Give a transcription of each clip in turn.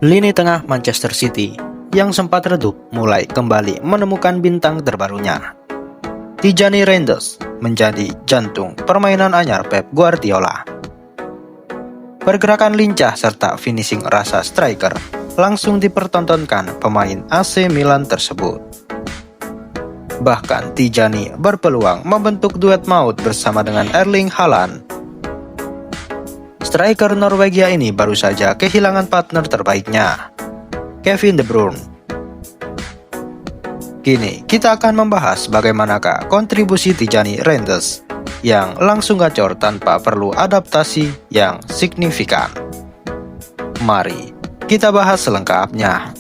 Lini tengah Manchester City yang sempat redup mulai kembali menemukan bintang terbarunya. Tijani Reinders menjadi jantung permainan anyar Pep Guardiola. Pergerakan lincah serta finishing rasa striker langsung dipertontonkan pemain AC Milan tersebut. Bahkan Tijani berpeluang membentuk duet maut bersama dengan Erling Haaland. Striker Norwegia ini baru saja kehilangan partner terbaiknya, Kevin De Bruyne. Kini kita akan membahas bagaimanakah kontribusi Tijani Reinders yang langsung gacor tanpa perlu adaptasi yang signifikan. Mari kita bahas selengkapnya.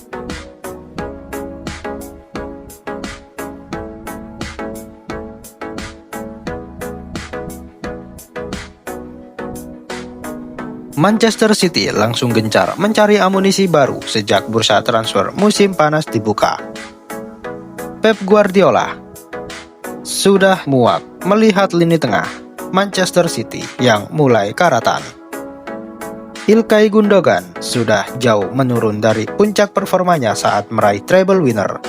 Manchester City langsung gencar mencari amunisi baru sejak bursa transfer musim panas dibuka. Pep Guardiola sudah muak melihat lini tengah Manchester City yang mulai karatan. Ilkay Gundogan sudah jauh menurun dari puncak performanya saat meraih treble winner.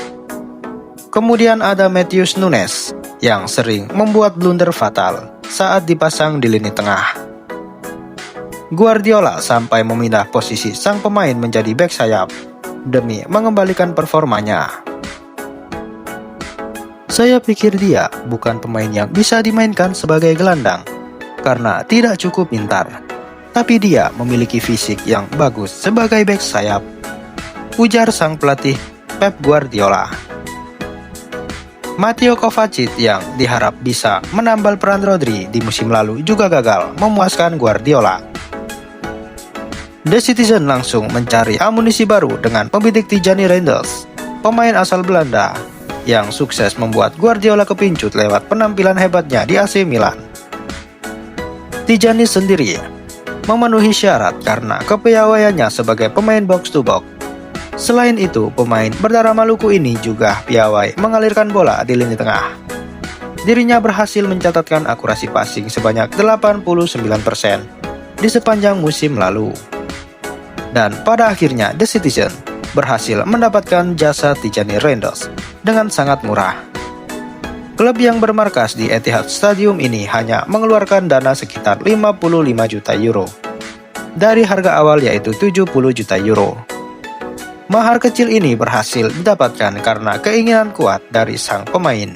Kemudian ada Matheus Nunes yang sering membuat blunder fatal saat dipasang di lini tengah. Guardiola sampai memindah posisi sang pemain menjadi bek sayap demi mengembalikan performanya. Saya pikir dia bukan pemain yang bisa dimainkan sebagai gelandang karena tidak cukup pintar, tapi dia memiliki fisik yang bagus sebagai bek sayap, ujar sang pelatih Pep Guardiola. Mateo Kovacic yang diharap bisa menambal peran Rodri di musim lalu juga gagal memuaskan Guardiola. The Citizen langsung mencari amunisi baru dengan membidik Tijani Reinders, pemain asal Belanda yang sukses membuat Guardiola kepincut lewat penampilan hebatnya di AC Milan. Tijani sendiri memenuhi syarat karena kepiawaiannya sebagai pemain box to box. Selain itu, pemain berdarah Maluku ini juga piawai mengalirkan bola di lini tengah. Dirinya berhasil mencatatkan akurasi passing sebanyak 89% di sepanjang musim lalu. Dan pada akhirnya The Citizen berhasil mendapatkan jasa Tijani Reinders dengan sangat murah. Klub yang bermarkas di Etihad Stadium ini hanya mengeluarkan dana sekitar 55 juta euro dari harga awal yaitu 70 juta euro. Mahar kecil ini berhasil didapatkan karena keinginan kuat dari sang pemain.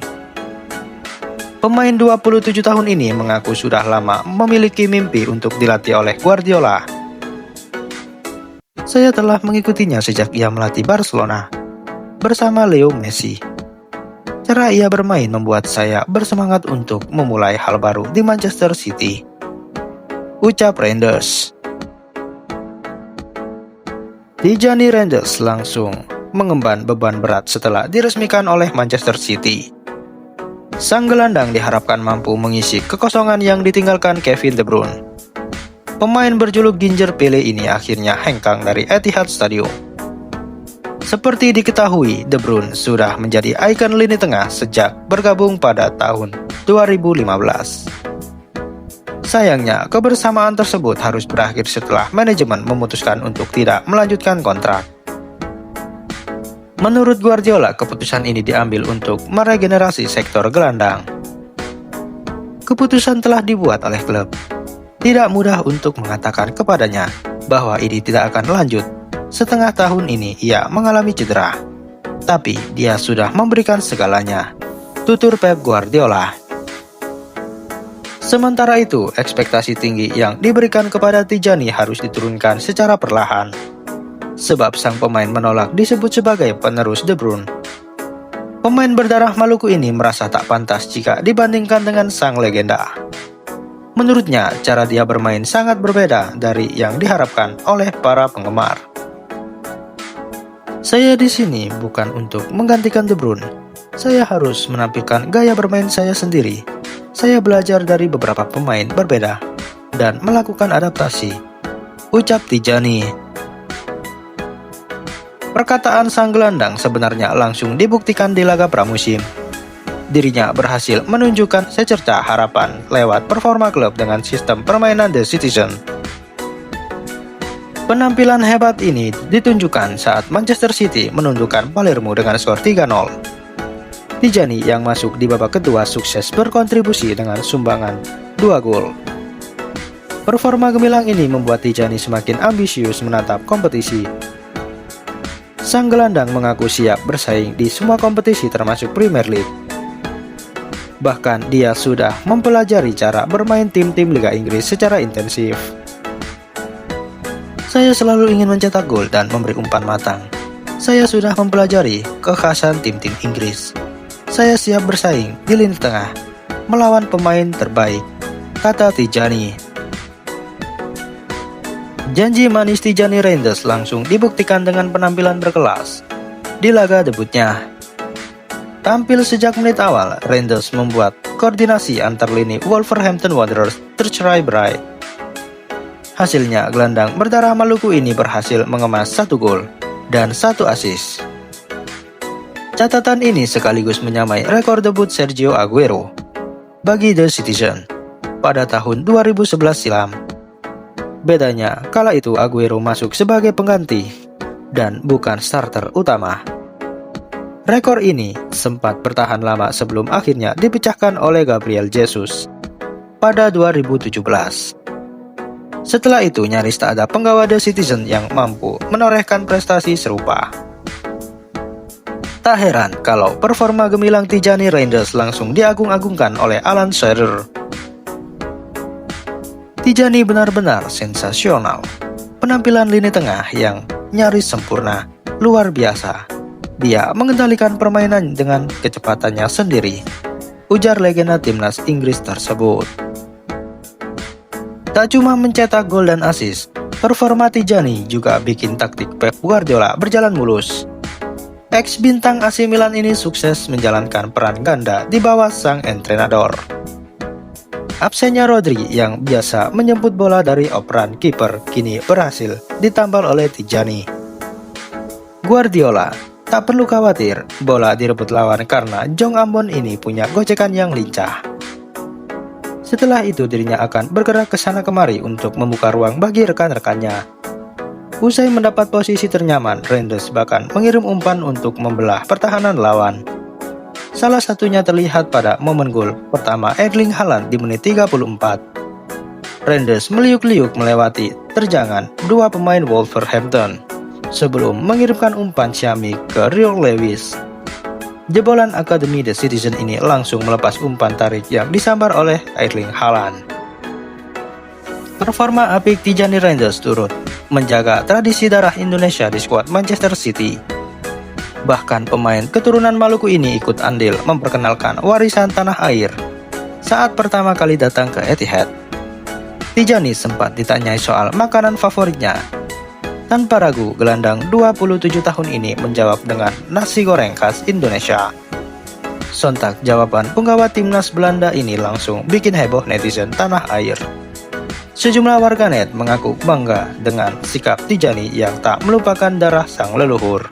Pemain 27 tahun ini mengaku sudah lama memiliki mimpi untuk dilatih oleh Guardiola. Saya telah mengikutinya sejak ia melatih Barcelona bersama Leo Messi. Cara ia bermain membuat saya bersemangat untuk memulai hal baru di Manchester City, ucap Reinders. Tijani Reinders langsung mengemban beban berat setelah diresmikan oleh Manchester City. Sang gelandang diharapkan mampu mengisi kekosongan yang ditinggalkan Kevin De Bruyne. Pemain berjuluk Ginger Pele ini akhirnya hengkang dari Etihad Stadium. Seperti diketahui, De Bruyne sudah menjadi ikon lini tengah sejak bergabung pada tahun 2015. Sayangnya, kebersamaan tersebut harus berakhir setelah manajemen memutuskan untuk tidak melanjutkan kontrak. Menurut Guardiola, keputusan ini diambil untuk meregenerasi sektor gelandang. Keputusan telah dibuat oleh klub. Tidak mudah untuk mengatakan kepadanya bahwa ini tidak akan lanjut. Setengah tahun ini ia mengalami cedera, tapi dia sudah memberikan segalanya, tutur Pep Guardiola. Sementara itu, ekspektasi tinggi yang diberikan kepada Tijani harus diturunkan secara perlahan, sebab sang pemain menolak disebut sebagai penerus De Bruyne. Pemain berdarah Maluku ini merasa tak pantas jika dibandingkan dengan sang legenda. Menurutnya, cara dia bermain sangat berbeda dari yang diharapkan oleh para penggemar. Saya di sini bukan untuk menggantikan De Bruyne. Saya harus menampilkan gaya bermain saya sendiri. Saya belajar dari beberapa pemain berbeda dan melakukan adaptasi, ucap Tijani. Perkataan sang gelandang sebenarnya langsung dibuktikan di laga pramusim. Dirinya berhasil menunjukkan secerca harapan lewat performa klub dengan sistem permainan The Citizen. Penampilan hebat ini ditunjukkan saat Manchester City menundukkan Palermo dengan skor 3-0. Tijani yang masuk di babak kedua sukses berkontribusi dengan sumbangan 2 gol. Performa gemilang ini membuat Tijani semakin ambisius menatap kompetisi. Sang gelandang mengaku siap bersaing di semua kompetisi termasuk Premier League. Bahkan dia sudah mempelajari cara bermain tim-tim Liga Inggris secara intensif. Saya selalu ingin mencetak gol dan memberi umpan matang. Saya sudah mempelajari kekhasan tim-tim Inggris. Saya siap bersaing di lini tengah, melawan pemain terbaik, kata Tijani. Janji manis Tijani Reinders langsung dibuktikan dengan penampilan berkelas di laga debutnya. Tampil sejak menit awal, Reinders membuat koordinasi antar lini Wolverhampton Wanderers tercerai berai. Hasilnya, gelandang berdarah Maluku ini berhasil mengemas 1 gol dan 1 assist. Catatan ini sekaligus menyamai rekor debut Sergio Aguero bagi The Citizen pada tahun 2011 silam. Bedanya, kala itu Aguero masuk sebagai pengganti dan bukan starter utama. Rekor ini sempat bertahan lama sebelum akhirnya dipecahkan oleh Gabriel Jesus pada 2017. Setelah itu nyaris tak ada penggawa The Citizen yang mampu menorehkan prestasi serupa. Tak heran kalau performa gemilang Tijani Reinders langsung diagung-agungkan oleh Alan Shearer. Tijani benar-benar sensasional. Penampilan lini tengah yang nyaris sempurna, luar biasa. Dia mengendalikan permainan dengan kecepatannya sendiri, ujar legenda timnas Inggris tersebut. Tak cuma mencetak gol dan assist, performa Tijani juga bikin taktik Pep Guardiola berjalan mulus. Ex-bintang AC Milan ini sukses menjalankan peran ganda di bawah sang entrenador. Absennya Rodri yang biasa menjemput bola dari operan kiper kini berhasil ditambal oleh Tijani. Guardiola tak perlu khawatir bola direbut lawan karena Jong Ambon ini punya gocekan yang lincah. Setelah itu dirinya akan bergerak ke sana kemari untuk membuka ruang bagi rekan-rekannya. Usai mendapat posisi ternyaman, Reinders bahkan mengirim umpan untuk membelah pertahanan lawan. Salah satunya terlihat pada momen gol pertama Erling Haaland di menit 34. Reinders meliuk-liuk melewati terjangan 2 pemain Wolverhampton sebelum mengirimkan umpan Syami ke Rio Lewis. Jebolan Akademi The Citizen ini langsung melepas umpan tarik yang disambar oleh Erling Haaland. Performa apik Tijani Reinders turut menjaga tradisi darah Indonesia di skuad Manchester City. Bahkan pemain keturunan Maluku ini ikut andil memperkenalkan warisan tanah air saat pertama kali datang ke Etihad. Tijani sempat ditanyai soal makanan favoritnya. Tanpa ragu, gelandang 27 tahun ini menjawab dengan nasi goreng khas Indonesia. Sontak jawaban penggawa timnas Belanda ini langsung bikin heboh netizen tanah air. Sejumlah warganet mengaku bangga dengan sikap Tijani yang tak melupakan darah sang leluhur.